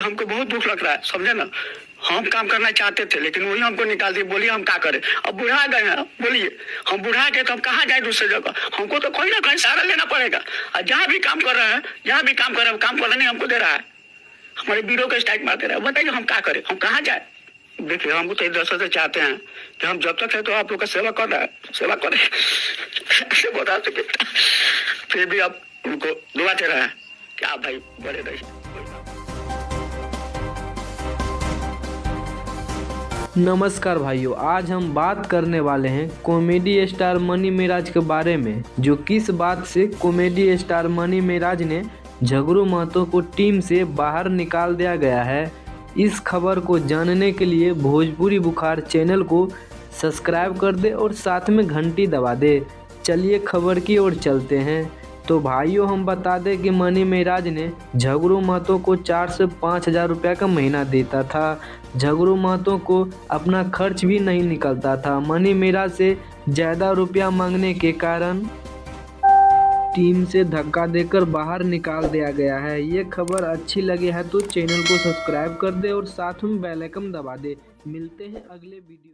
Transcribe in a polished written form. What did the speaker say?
हमको बहुत दुख लग रहा है, समझे ना। हम काम करना चाहते थे लेकिन वही हमको निकाल दिए। बोलिए हम क्या करें, अब बुढ़ा गए हैं। बोलिए हम बुढ़ा गए तो हम कहाँ जाए दूसरी जगह। हमको तो कोई ना कहीं सहारा लेना पड़ेगा। और जहाँ भी काम कर रहे हैं, जहाँ भी काम कर रहे हैं, काम करने नहीं हमको दे रहा है। हमारे बीरो को स्ट्राइक मारते रहे। बताइए हम क्या करें, हम कहाँ जाए। देखिए हम तो दर्शक से चाहते हैं कि हम जब तक है तो आप लोग का सेवा कर रहा है, सेवा करें। ऐसे बोला तो फिर भी आप उनको दुआ दे रहे हैं कि आप भाई बड़े रहिए। नमस्कार भाइयों, आज हम बात करने वाले हैं कॉमेडी स्टार मनी मेराज के बारे में। जो किस बात से कॉमेडी स्टार मनी मेराज ने झगड़ू महतो को टीम से बाहर निकाल दिया गया है। इस खबर को जानने के लिए भोजपुरी बुखार चैनल को सब्सक्राइब कर दे और साथ में घंटी दबा दे। चलिए खबर की ओर चलते हैं। तो भाइयों हम बता दें कि मनी मेराज ने झगड़ू महतो को 4 से 5 हज़ार रुपये का महीना देता था। झगड़ू महतो को अपना खर्च भी नहीं निकलता था। मनी मेराज से ज़्यादा रुपया मांगने के कारण टीम से धक्का देकर बाहर निकाल दिया गया है। ये खबर अच्छी लगी है तो चैनल को सब्सक्राइब कर दे और साथ में बेल आइकन दबा दे। मिलते हैं अगले वीडियो।